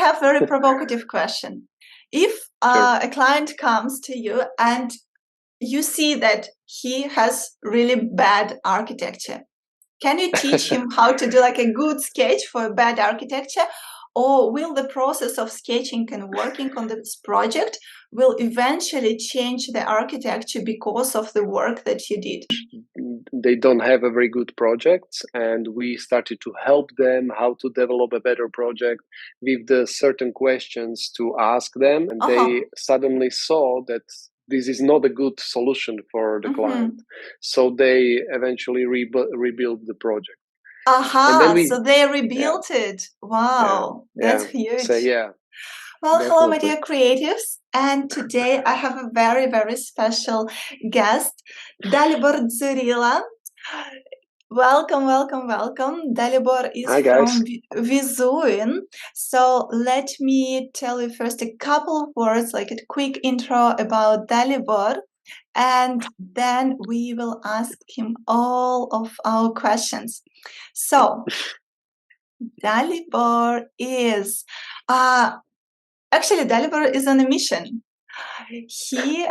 have a very provocative question. If a client comes to you and you see that he has really bad architecture, can you teach him how to do like a good sketch for a bad architecture? Or will the process of sketching and working on this project will eventually change the architecture because of the work that you did? They don't have a very good project, and we started to help them how to develop a better project with the certain questions to ask them, and they suddenly saw that this is not a good solution for the client. So they eventually rebuild the project. So they rebuilt it. Wow, that's huge. So well, hello, my dear creatives. And today I have a very, very special guest, Dalibor Dzurilla. Welcome, welcome, welcome. Dalibor is from VISUIN. So let me tell you first a couple of words, like a quick intro about Dalibor. And then we will ask him all of our questions. So, Dalibor is, actually, Dalibor is on a mission. He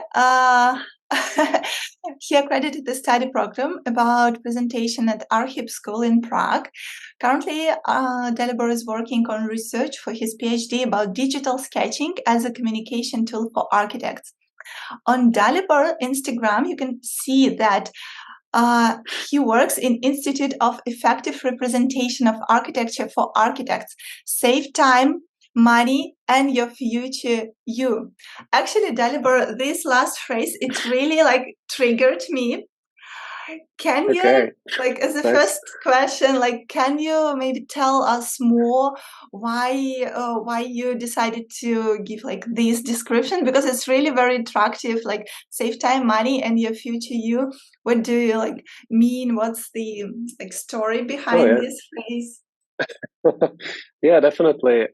he accredited the study program about presentation at ARCHIP school in Prague. Currently, Dalibor is working on research for his Ph.D. about digital sketching as a communication tool for architects. On Dalibor Instagram, you can see that he works in Institute of Effective Representation of Architecture for Architects. Save time, money, and your future you. Actually, Dalibor, this last phrase, it really like triggered me. Can you, like, as a first question, like, can you maybe tell us more why you decided to give like this description? Because it's really very attractive, like save time, money, and your future you. What do you like mean? What's the like story behind this phrase? Yeah, definitely.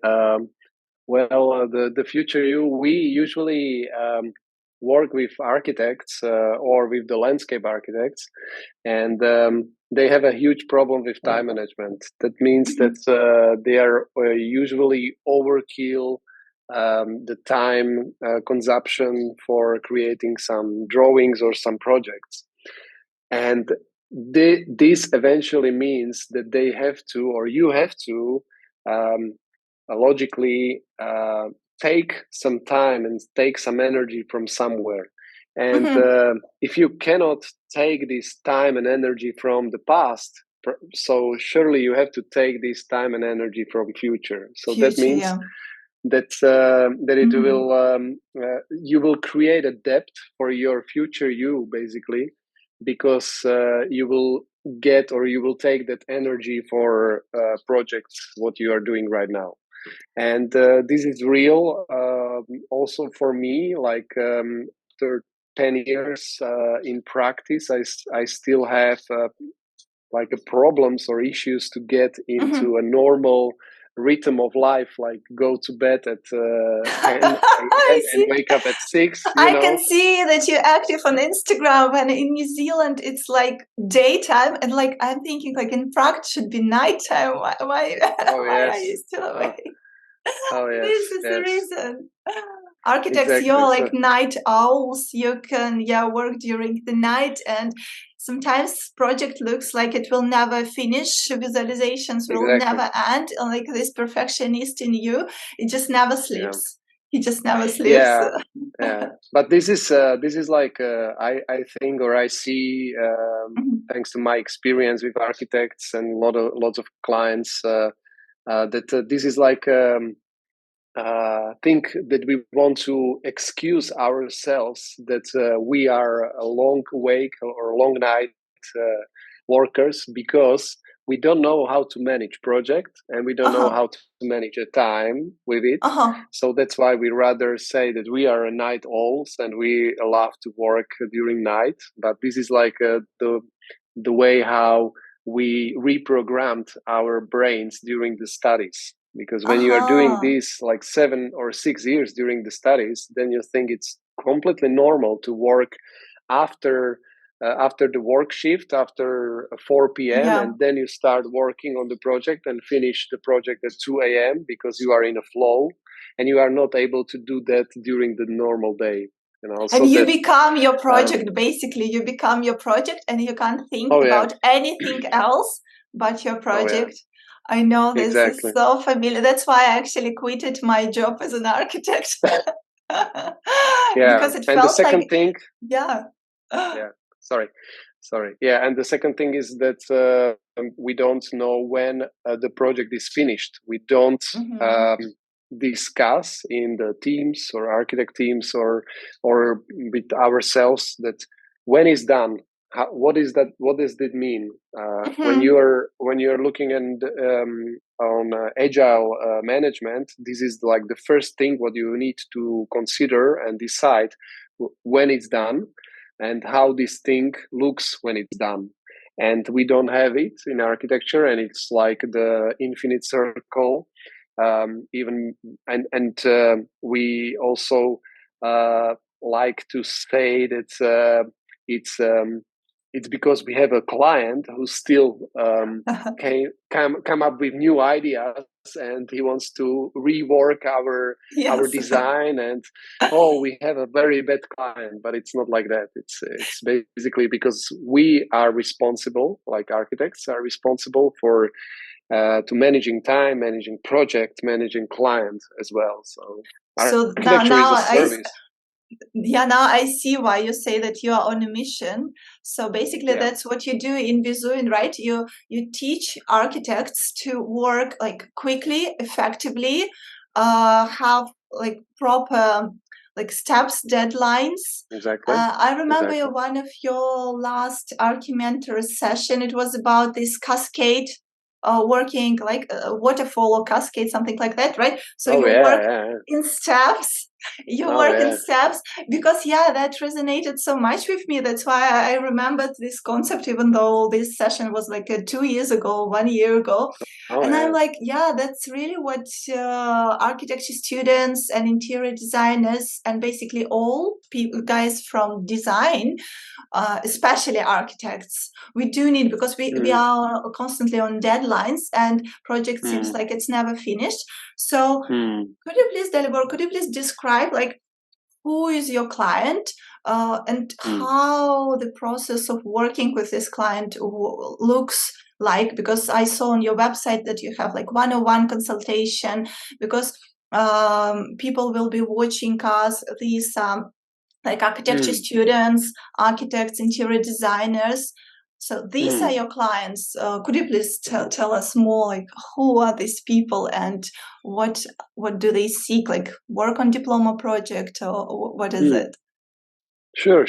Well, the future you, we usually work with architects or with the landscape architects, and they have a huge problem with time management. That means that they are usually overkill the time consumption for creating some drawings or some projects. And this eventually means that they have to, or you have to, logically take some time and take some energy from somewhere. And if you cannot take this time and energy from the past, so surely you have to take this time and energy from future. So that means that it will you will create a depth for your future you, basically, because you will get, or you will take that energy for projects what you are doing right now. And this is real also for me. Like after 10 years in practice, I still have like problems or issues to get into a normal rhythm of life, like go to bed at 10 and wake up at 6. I can see that you're active on Instagram, and in New Zealand it's like daytime, and like I'm thinking like in Prague it should be nighttime. Why are you still awake? This is the reason. Architects, you're like night owls. You can work during the night, and sometimes project looks like it will never finish. Visualizations will never end. And like this perfectionist in you, it just never sleeps. He just never sleeps. But this is like I think, or I see, thanks to my experience with architects and lots of clients, that this is like think that we want to excuse ourselves that we are a long awake or long night workers, because we don't know how to manage project, and we don't know how to manage a time with it. So that's why we rather say that we are a night owls and we love to work during night. But this is like the way how we reprogrammed our brains during the studies. Because when you are doing this like 7 or 6 years during the studies, then you think it's completely normal to work after after the work shift, after 4 p.m., Yeah. and then you start working on the project and finish the project at 2 a.m. because you are in a flow, and you are not able to do that during the normal day. And you that become your project, basically. You become your project, and you can't think about anything else but your project. I know this is so familiar. That's why I actually quitted my job as an architect. Because it felt the second like thing, yeah. Sorry. Yeah, and the second thing is that we don't know when the project is finished. We don't discuss in the teams or architect teams or with ourselves that when it's done. What is that? What does that mean? When you're looking on agile management, this is like the first thing what you need to consider and decide when it's done and how this thing looks when it's done. And we don't have it in architecture, and it's like the infinite circle. We also like to say that it's because we have a client who still come up with new ideas, and he wants to rework our design, and we have a very bad client. But it's not like that. It's basically because we are responsible, like architects are responsible for to managing time, managing project, managing client as well. So architecture is a service. Now I see why you say that you are on a mission. So basically that's what you do in VISUIN, right? You teach architects to work like quickly, effectively, have like proper like steps, deadlines. Exactly. I remember one of your last ArchiMentor session. It was about this cascade working, like waterfall or cascade, something like that, right? So you work in steps. You work in steps, because that resonated so much with me. That's why I remembered this concept, even though this session was like 2 years ago, 1 year ago. I'm like, that's really what architecture students and interior designers and basically all guys from design, especially architects, we do need, because we are constantly on deadlines and project seems like it's never finished. So could you please, Dalibor, describe like who is your client and how the process of working with this client looks like? Because I saw on your website that you have like 101 consultation, because people will be watching us, these like architecture students, architects, interior designers. So these are your clients. Could you please tell us more, like who are these people and what do they seek, like work on diploma project, or what is it? Sure,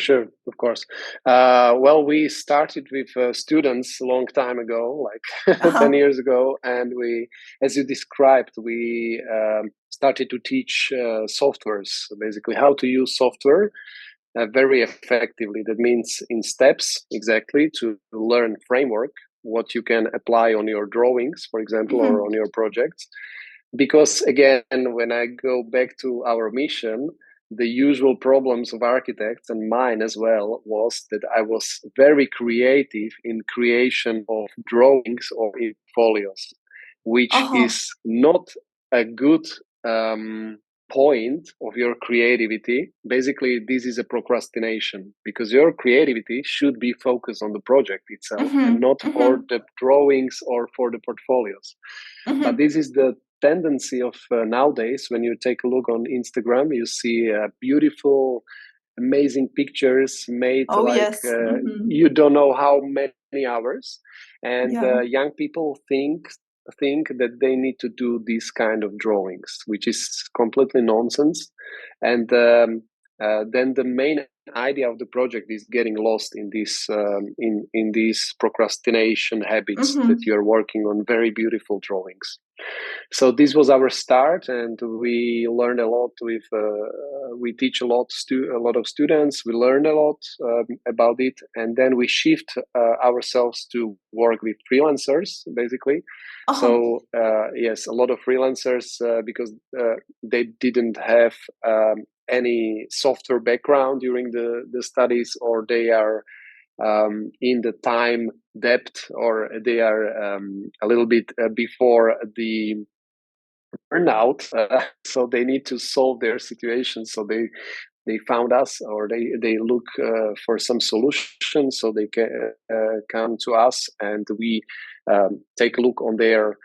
of course. Well, we started with students a long time ago, like 10 years ago, and we, as you described, we started to teach softwares, basically how to use software very effectively. That means in steps, exactly, to learn framework, what you can apply on your drawings, for example, or on your projects. Because again, when I go back to our mission, the usual problems of architects, and mine as well, was that I was very creative in creation of drawings or portfolios, which is not a good point of your creativity. Basically, this is a procrastination, because your creativity should be focused on the project itself and not for the drawings or for the portfolios. But this is the tendency of nowadays. When you take a look on Instagram, you see beautiful, amazing pictures made you don't know how many hours, and young people think that they need to do this kind of drawings, which is completely nonsense. And then the main idea of the project is getting lost in this in these procrastination habits that you're working on very beautiful drawings. So this was our start, and we learned a lot with. We teach a lot of students. We learned a lot about it, and then we shift ourselves to work with freelancers, basically. So yes, a lot of freelancers because they didn't have any software background during the studies, or they are in the time depth, or they are a little bit before the burnout, so they need to solve their situation. So they found us, or they look for some solution, so they can come to us, and we take a look on their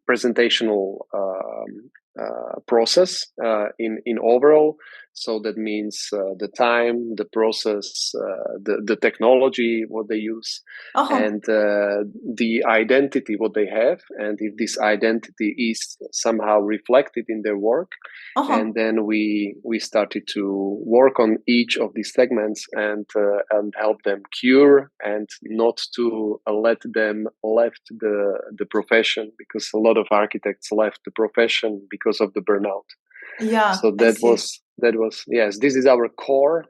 presentational process in overall. So that means the time, the process, the technology, what they use, and the identity, what they have, and if this identity is somehow reflected in their work. And then we started to work on each of these segments and help them cure, and not to let them left the profession, because a lot of architects left the profession because of the burnout. Yeah. So that was yes. This is our core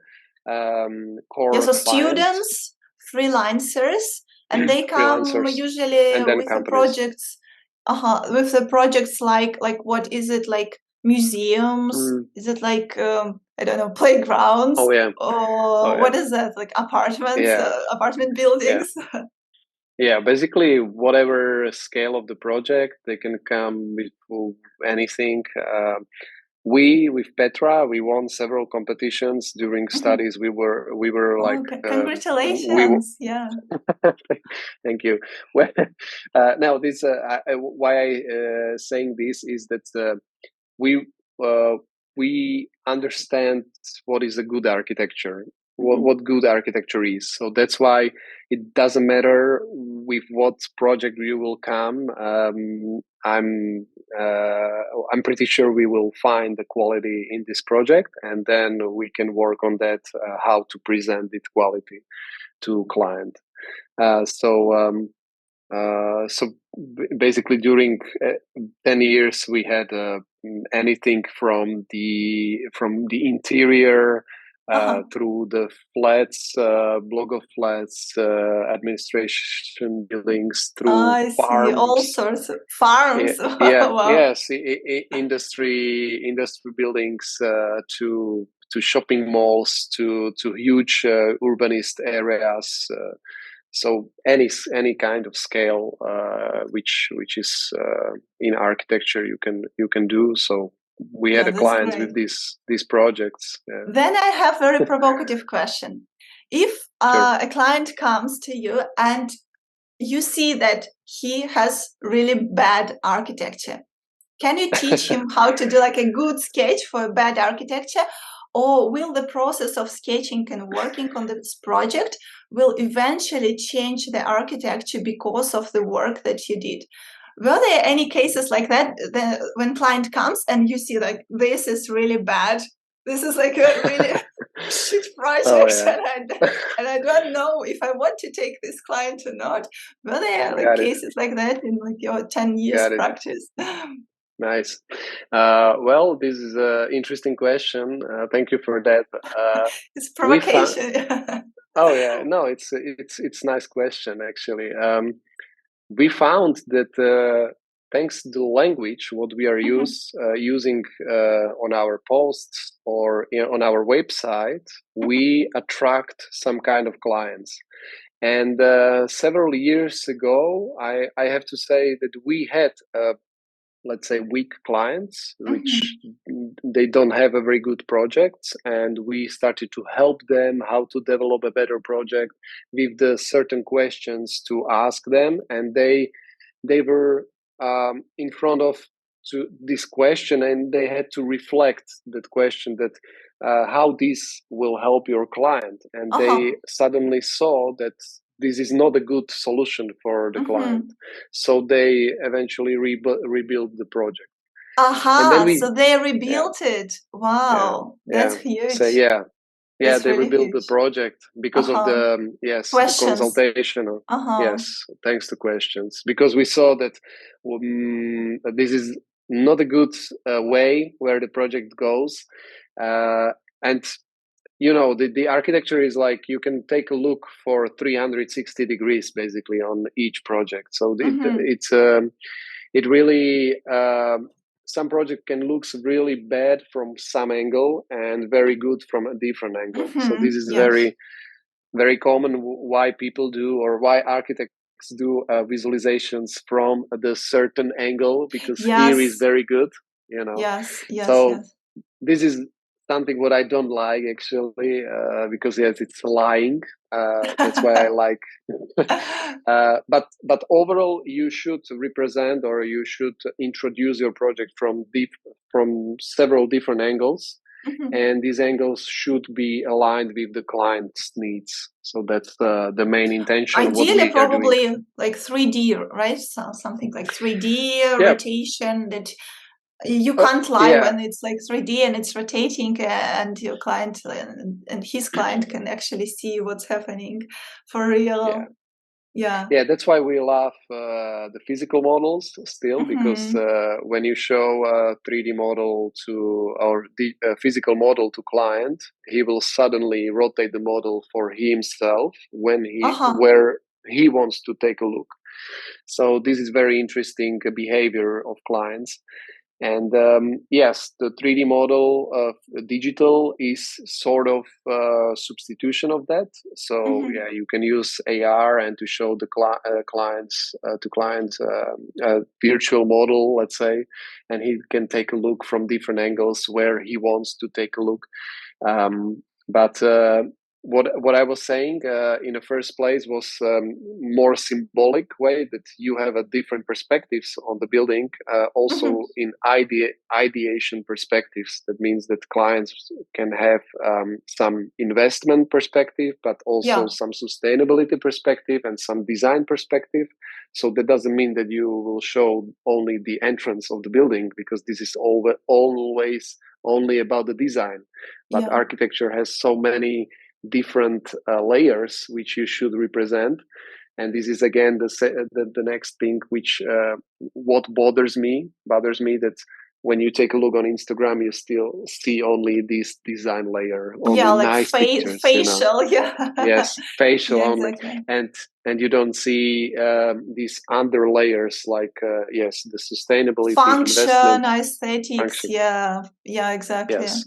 core. So clients. Students, freelancers, and they come usually with the projects. With the projects like what is it, like museums? Is it like I don't know, playgrounds? Oh yeah. Or what is that, like apartments? Apartment buildings? Yeah, basically whatever scale of the project, they can come with anything. We with Petra, we won several competitions during studies. We were like congratulations. Yeah. Thank you. Well, now this why I saying this is that we understand what is a good architecture, what good architecture is. So that's why it doesn't matter with what project you will come. I'm pretty sure we will find the quality in this project, and then we can work on that, how to present it quality to client. So basically during 10 years we had anything from the interior through the flats, block of flats, administration buildings, through I farms. see all sorts of farms. Wow. Yes, industry buildings, to shopping malls, to huge urbanist areas. So any kind of scale which is in architecture you can do. So we had a client with these projects. Then I have a very provocative question. If a client comes to you and you see that he has really bad architecture, can you teach him how to do like a good sketch for a bad architecture? Or will the process of sketching and working on this project will eventually change the architecture because of the work that you did? Were there any cases like that, when client comes and you see like, this is really bad, this is like a really shit project, and I don't know if I want to take this client or not? Were there like cases like that in like your 10 years practice? Nice. Well, this is an interesting question. Thank you for that. It's provocation. Oh yeah, no, it's nice question actually. We found that thanks to the language what we are using on our posts or on our website, we attract some kind of clients. And several years ago, I have to say that we had let's say weak clients, which they don't have a very good projects, and we started to help them how to develop a better project with the certain questions to ask them, and they were in front of to this question, and they had to reflect that question, that how this will help your client, and they suddenly saw that this is not a good solution for the client. So they eventually rebuilt the project. So they rebuilt it. Wow, that's huge. So that's they really rebuilt huge. The project because of the questions. The consultation. Yes, thanks to questions, because we saw that this is not a good way where the project goes, and the architecture is like you can take a look for 360 degrees basically on each project. So it really some project can look really bad from some angle and very good from a different angle. So this is very common why people do, or why architects do visualizations from the certain angle, because here is Yes, very good, you know. yes, yes, So yes. this is something what I don't like, actually, because yes, it's lying. That's why I like. But overall, you should represent, or you should introduce your project from several different angles, Mhm. and these angles should be aligned with the client's needs. So that's the main intention of what Ideally, we are doing. probably like 3D, right? So something like 3D Yeah, rotation that you can't lie yeah, when it's like 3D and it's rotating, and your client and his client can actually see what's happening for yeah. real. Yeah. Yeah, that's why we love the physical models still, because Hmm. when you show a 3D model to, or the physical model to client, he will suddenly rotate the model for himself Uh-huh. where he wants to take a look. So this is very interesting behavior of clients. And yes, the 3D model of digital is sort of substitution of that. So Hmm. yeah, you can use AR and to show the clients a virtual model, let's say, and he can take a look from different angles where he wants to take a look. But what I was saying in the first place was more symbolic way, that you have a different perspectives on the building, Hmm. also in ideation perspectives. That means that clients can have some investment perspective, but also Yeah. some sustainability perspective and some design perspective. So that doesn't mean that you will show only the entrance of the building, because this is always only about the design. But Yeah. architecture has so many different layers which you should represent. And this is again the next thing which what bothers me, that when you take a look on Instagram, you still see only this design layer, Yeah, only like nice pictures, you know. facial. Yeah. Yes, facial Yeah, only. exactly. And you don't see these under layers, like yes, the sustainability, Function, investment, aesthetics. function. Yeah. Yeah, exactly. Yes,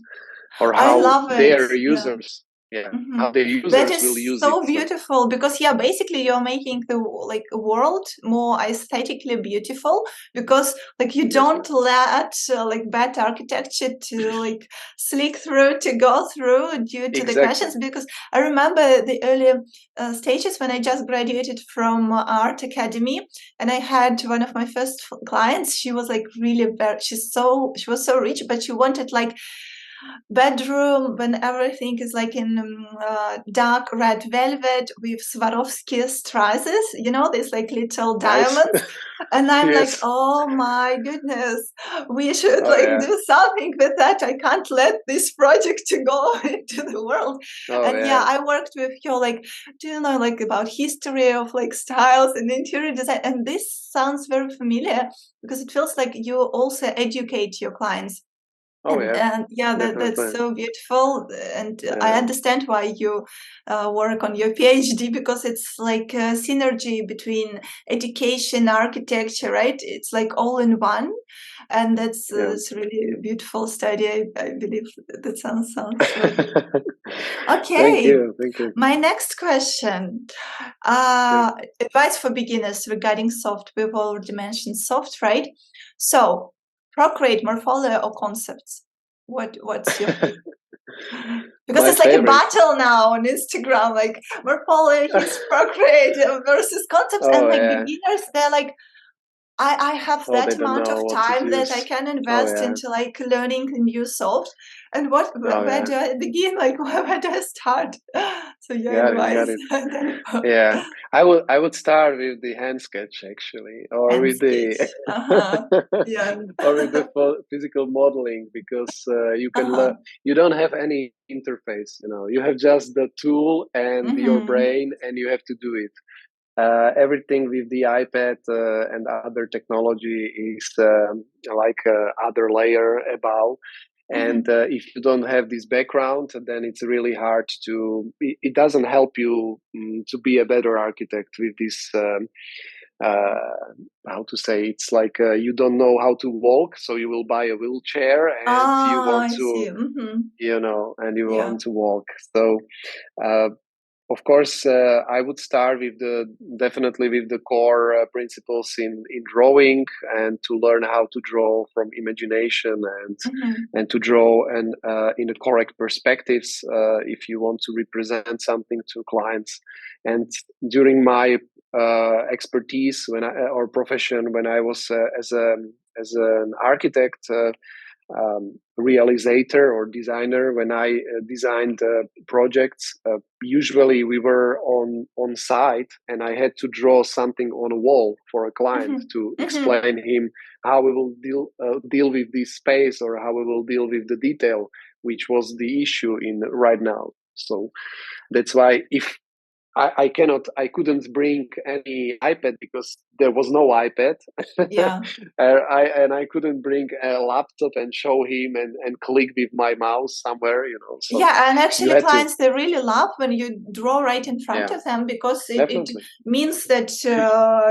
or I how love it. their Yeah. users, yeah, Hmm. how their That users is will use it. so So beautiful because yeah, basically you're making the like world more aesthetically beautiful because like you don't definitely, let like bad architecture to like slick through to go through due to the exactly. questions. Because I remember the earlier stages when I just graduated from art academy, and I had one of my first clients. She was like really very, she was so rich, but she wanted like bedroom when everything is like in dark red velvet with Swarovski strasses, you know, these like little Nice. diamonds. And I'm like, Yes. oh my goodness, we should Oh like yeah. do something with that. I can't let this project to go into the world. Oh And yeah, yeah. I worked with her like, do you know, like about history of like styles and interior design. And this sounds very familiar because it feels like you also educate your clients, Oh yeah. and yeah, that's Definitely. so beautiful. And I Yeah. understand why you work on your PhD, because it's like a synergy between education, architecture, right? It's like all in one, and that's Yeah. it's really a beautiful study. I believe that sounds really good. Thank Okay, you. Thank you. my next question. Yeah. Advice for beginners regarding soft. We've already mentioned soft, right? So, Procreate, Morpholio, or concepts? What's your pick? Because My it's like a favorite. battle now on Instagram, like Morpholio, his Procreate versus concepts, and Oh like yeah. beginners, they're like, I have Oh, they that don't amount of know what to time that I use. can Oh invest yeah. into like learning a new soft. And Oh where yeah. do I begin? Like where do I start? So your Got it. Got advice, it. Dalibor. Yeah. I would start with the hand sketch, actually, or And with the sketch. Uh-huh. Yeah. or with the physical modeling, because you can learn. Uh-huh. You don't have any interface. You know, you have just the tool and your Mm-hmm. brain, and you have to do it. Everything with the iPad and other technology is like other layer above. And Mm-hmm. if you don't have this background, then it's really hard to. It doesn't help you to be a better architect with this. How to say? It's like you don't know how to walk, so you will buy a wheelchair, and you Ah, want I to, see. Mm-hmm. and you Yeah. want to walk. So uh, of course, I would start with definitely with the core principles in drawing, and to learn how to draw from imagination, and to draw and in the correct perspectives if you want to represent something to clients. And during my expertise or profession, when I was as an architect, realizator or designer, when I designed projects, usually we were on site, and I had to draw something on a wall for a client to explain him how we will deal with this space, or how we will deal with the detail, which was the issue in right now. So that's why if I couldn't bring any iPad, because there was no iPad. Yeah. I couldn't bring a laptop and show him and click with my mouse somewhere, So yeah, and actually clients, they really love when you draw right in front of them, because it means that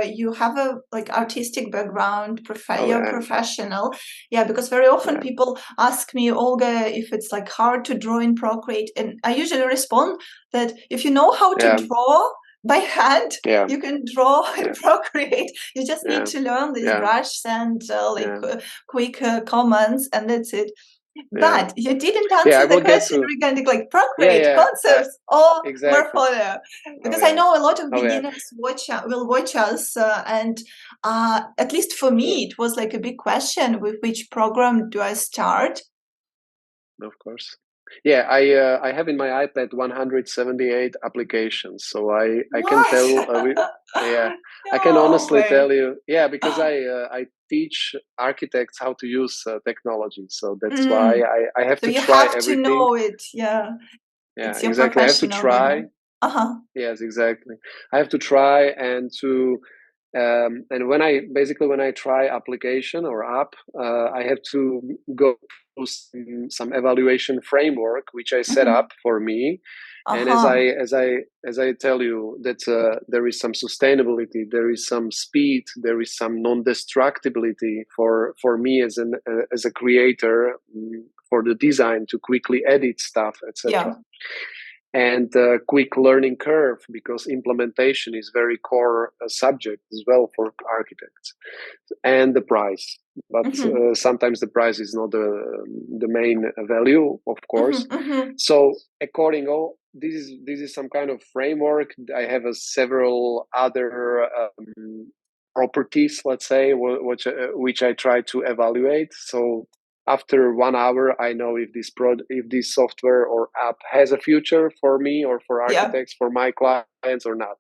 you have a artistic background, you're professional. Yeah, because very often people ask me, Olga, if it's hard to draw in Procreate, and I usually respond that if you know how to draw by hand, you can draw in Procreate. You just need to learn these brushes and quick commands, and that's it. But you didn't answer the question regarding Procreate concepts or Morpholio, because I know a lot of beginners will watch us, and at least for me, it was a big question: with which program do I start? Of course. Yeah, I have in my iPad 178 applications, so I can tell. I can honestly tell you, because I teach architects how to use technology, so that's why I have to try everything. To know it, yeah, it's exactly. I have to try. Yes, exactly. I have to try and to. And when I try application or app, I have to go through some evaluation framework which I set up for me. And as I tell you that there is some sustainability, there is some speed, there is some non-destructibility for me as a creator, for the design to quickly edit stuff, etc. And quick learning curve, because implementation is very core subject as well for architects, and the price. But sometimes the price is not the main value, of course. So according this is some kind of framework. I have several other properties, let's say, which I try to evaluate. So after 1 hour, I know if this software or app has a future for me or for architects, for my clients, or not.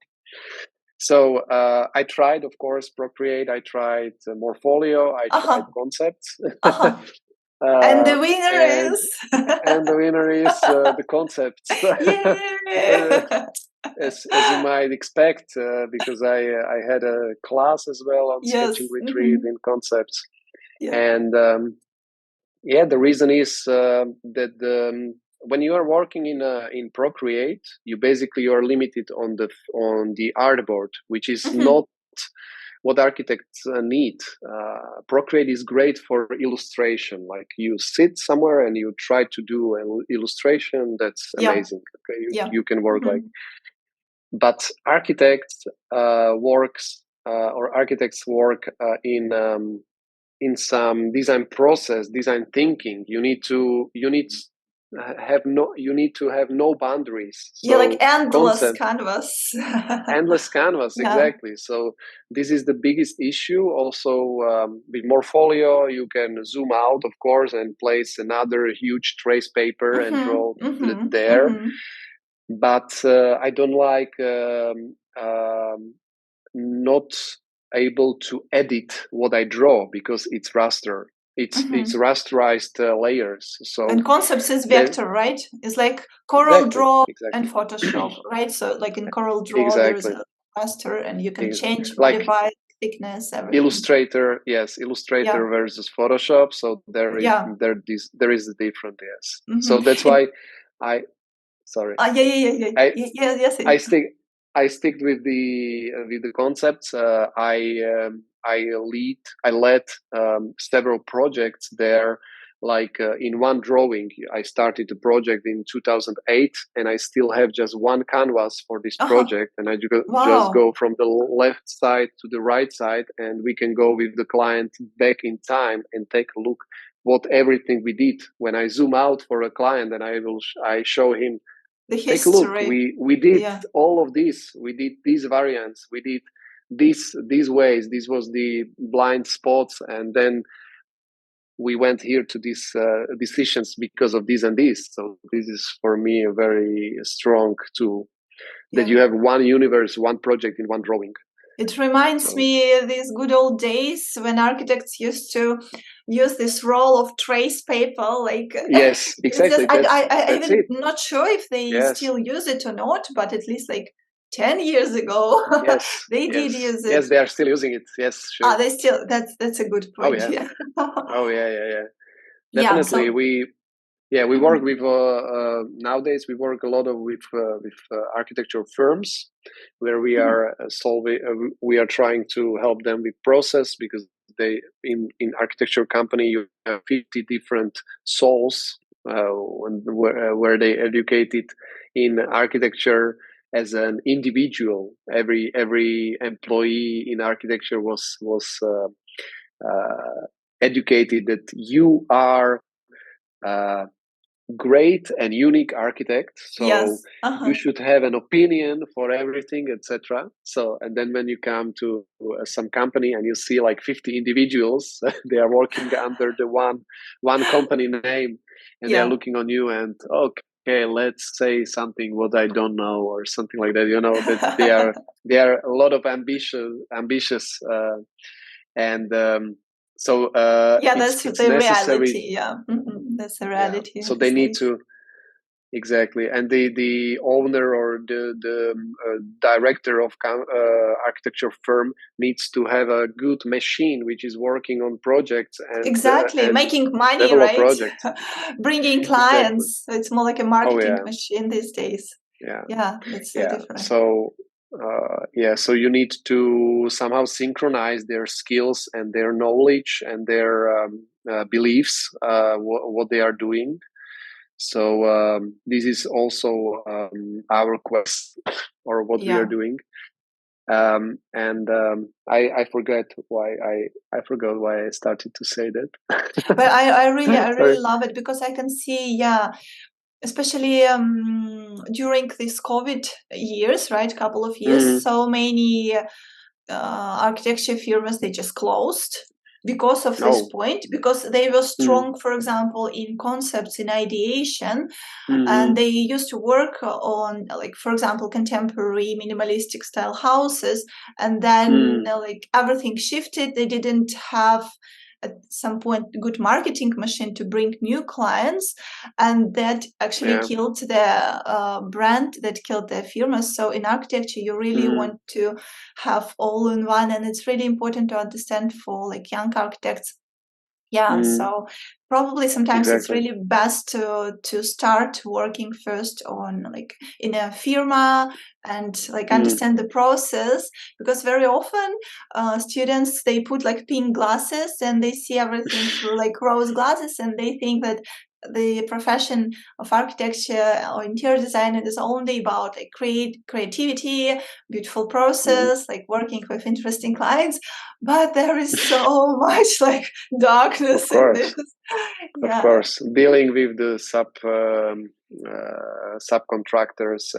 So I tried, of course, Procreate. I tried Morpholio. I tried Concepts. And the winner is. And the winner is the Concepts. As you might expect, because I had a class as well on sketching retreat in Concepts, and. The reason is that when you are working in Procreate, you are limited on the artboard, which is not what architects need. Procreate is great for illustration. Like you sit somewhere and you try to do an illustration. That's amazing. Okay, you can work like. But architects work in some design process, design thinking. You need to have no boundaries. So like endless canvas. Endless canvas, exactly. So this is the biggest issue. Also, with Morpholio, you can zoom out, of course, and place another huge trace paper and draw there. But I don't like not able to edit what I draw, because it's raster. It's rasterized layers. So and Concepts is vector, right? It's like Corel Draw and Photoshop, right? So like in Corel Draw, there's a raster, and you can change, modify thickness, everything. Illustrator versus Photoshop. So there is a difference. Yes. So that's why sorry. Yes. I stick with the concepts. I led several projects there like in one drawing. I started the project in 2008, and I still have just one canvas for this project, and I just go from the left side to the right side, and we can go with the client back in time and take a look what everything we did. When I zoom out for a client, and I show him, the history. Take a look, we did all of this, we did these variants, we did these ways, this was the blind spots, and then we went here to these decisions because of this and this. So this is for me a very strong tool, that you have one universe, one project in one drawing. It reminds me these good old days when architects used to use this roll of trace paper. Like, yes, exactly. I'm even not sure if they still use it or not, but at least like 10 years ago, they did use it. Yes, they are still using it. Yes, sure. They still. That's a good point. Oh yeah. Definitely, we work with nowadays. We work a lot with architecture firms, where we are solving. We are trying to help them with process, because they in architecture company you have 50 different souls where they educated in architecture as an individual. Every employee in architecture was educated that you are great and unique architect, so you should have an opinion for everything, etc. So, and then when you come to some company and you see like 50 individuals, they are working under the one company name, and they're looking on you and okay, let's say something what I don't know, or something like that. That they are a lot of ambitious, and so that's it's the necessary. Reality. That's the reality. So they need to, exactly, and the owner or the director of architecture firm needs to have a good machine which is working on projects and making money, right? Projects. Bringing clients. So it's more like a marketing machine these days. Yeah, that's so different. So so you need to somehow synchronize their skills and their knowledge and their beliefs, what they are doing. So this is also our quest, or what we are doing. I forgot why I started to say that. But I really love it, because I can see, especially during these COVID years, right? Couple of years, so many architecture firms, they just closed because of this point, because they were strong, for example, in concepts, in ideation, and they used to work on, like, for example, contemporary minimalistic style houses, and then like everything shifted. They didn't have at some point good marketing machine to bring new clients, and that actually killed the brand, that killed the firma. So in architecture you really want to have all in one, and it's really important to understand for like young architects. So probably sometimes it's really best to start working first on like in a firma and like understand the process, because very often students, they put like pink glasses and they see everything through like rose glasses, and they think that the profession of architecture or interior design is only about like creativity, beautiful process, like working with interesting clients, but there is so much like darkness in this. Of course, dealing with the subcontractors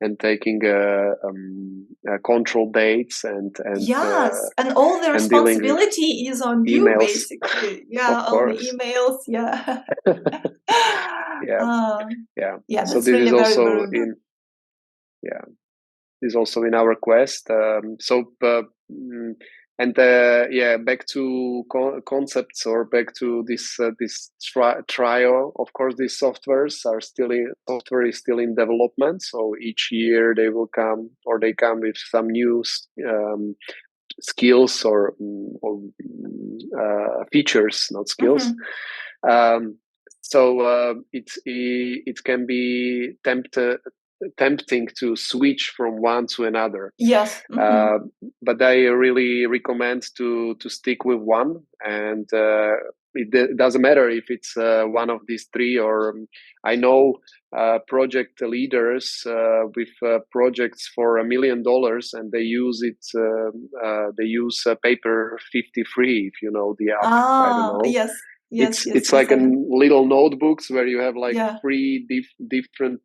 and taking control dates and and all the responsibility is on you, emails. basically. All the emails. So that's this really is also very this is also in our quest. Back to concepts, or back to this trial. Of course, these software is still in development. So each year they come with some new skills or features, not skills. So it can be tempting to switch from one to another. Yes. But I really recommend to stick with one, and it doesn't matter if it's one of these three. Or I know project leaders with projects for $1 million, and they use it. They use paper 53. If you know the app, I don't know. Yes. Yes, It's like a little notebooks where you have like three different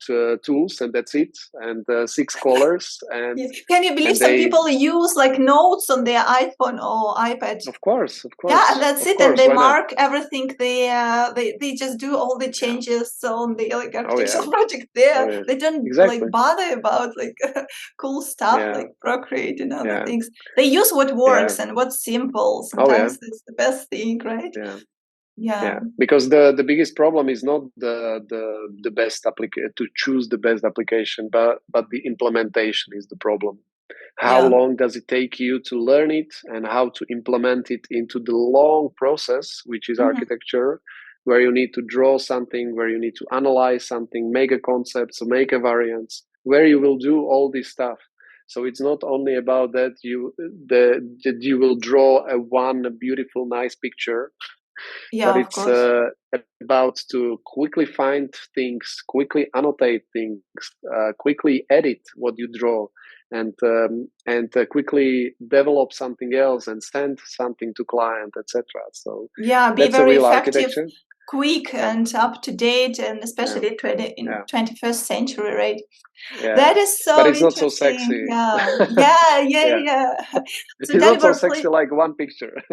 tools, and that's it, and 6 colors. And can you believe some people use like notes on their iPhone or iPad? Of course. Yeah, and that's it. And they mark everything. They just do all the changes on the like architectural project there. They don't like bother about like cool stuff like Procreate and other things. They use what works and what's simple. Sometimes it's the best thing, right? Yeah, because the biggest problem is not the best application, to choose the best application, but the implementation is the problem. How long does it take you to learn it, and how to implement it into the long process, which is architecture, where you need to draw something, where you need to analyze something, make a concept, so make a variance, where you will do all this stuff. So it's not only about that you will draw one beautiful, nice picture. But it's about to quickly find things, quickly annotate things, quickly edit what you draw, and quickly develop something else and send something to client, etc. So be that's very a real effective, architecture. Quick and up to date, and especially in 21st century, right? Yeah. That is so but it's interesting. Not so sexy. Yeah. So it's not so sexy like one picture.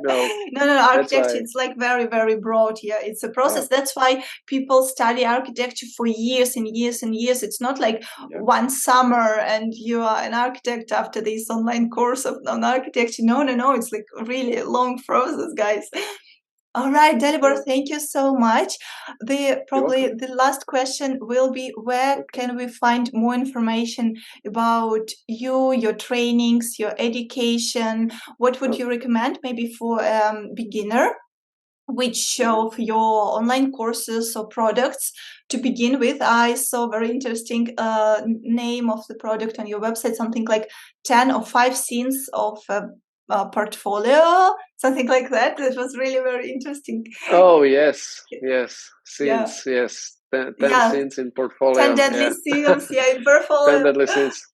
No, architecture, it's like very, very broad. It's a process. That's why people study architecture for years and years and years. It's not like one summer and you are an architect after this online course on architecture. No, it's like a really long process, guys. All right, Dalibor, thank you so much. Probably the last question will be, where can we find more information about you, your trainings, your education? What would you recommend maybe for a beginner? Which of your online courses or products to begin with? I saw very interesting name of the product on your website, something like 10 or 5 scenes of portfolio, something like that. It was really very interesting. Oh yes, scenes, 10 scenes in portfolio. 10 deadly scenes, in portfolio. 10 deadly scenes,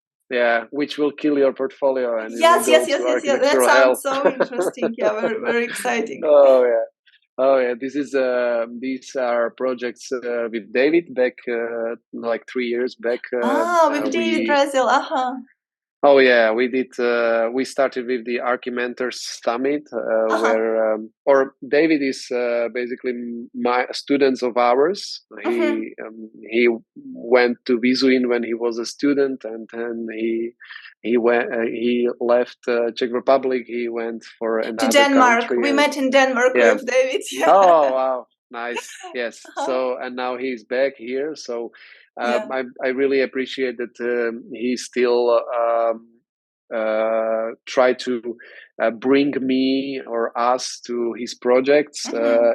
which will kill your portfolio, and yes. That sounds so interesting. Very, very exciting. Oh yeah, these are projects with David back like 3 years back. With David Brazil. Oh yeah, we did. We started with the Archimentors Summit, where David is basically my students of ours. He went to VISUIN when he was a student, and then he left Czech Republic. He went for another to Denmark. Country. We met in Denmark with David. Oh wow, nice. Yes. So and now he's back here. So. I really appreciate that he still try to bring me or us to his projects.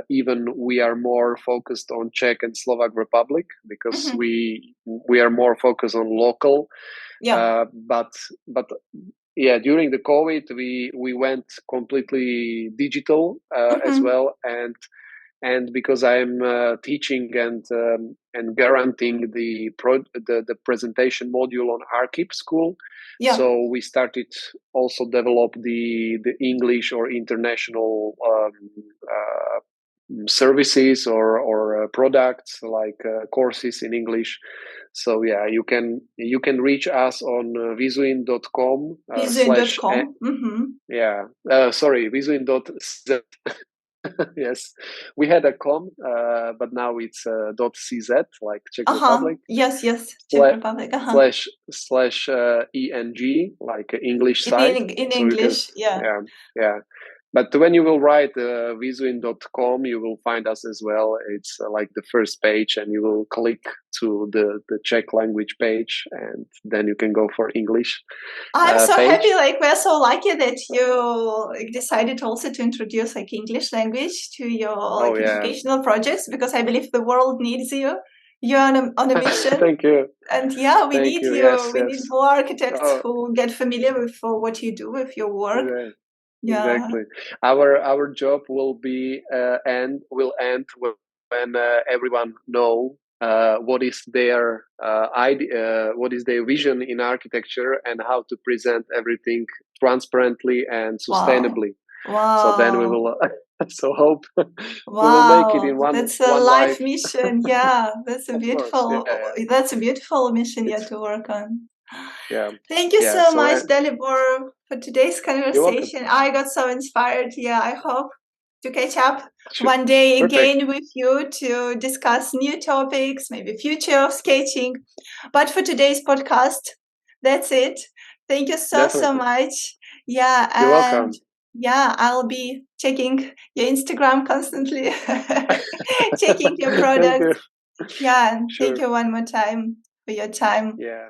Even we are more focused on Czech and Slovak Republic, because we are more focused on local. But during the COVID, we went completely digital as well, and because I'm teaching and guaranteeing the presentation module on ARCHIP school, so we started also develop the English or international services or products like courses in English. So you can reach us on VISUIN.com. VISUIN.com. VISUIN.cz. Yes, we had a com, but now it's .cz, like Czech Republic. Yes, Czech Republic. / /eng, like English site. In English, But when you will write VISUIN.com, you will find us as well. It's like the first page, and you will click to the Czech language page, and then you can go for English. I'm so happy. Like, we're so lucky that you decided also to introduce like English language to your educational projects, because I believe the world needs you. You're on a mission. Thank you. And yeah, we Thank need you. you. Yes, We need yes. more architects Oh, who get familiar with what you do, with your work. yeah, Yeah. exactly. Our job will end when everyone know what is their idea, what is their vision in architecture, and how to present everything transparently and Wow. sustainably. So then we Wow. will. So hope we will make it Wow. in That's a one life life. mission. Yeah. That's a Of course. Yeah. beautiful mission you have It's to work on. yeah. Thank you Yeah. so So much, Dalibor, for today's you're welcome. conversation. I got so inspired. Yeah, I hope to catch up Sure. one day Perfect. again with you to discuss new topics, maybe future of sketching. But for today's podcast, that's it. Thank you so Definitely. much. Yeah, You're and welcome. yeah, I'll be checking your Instagram constantly, checking your Thank products. you. Yeah, and thank Sure. you one more time for your time. Yeah.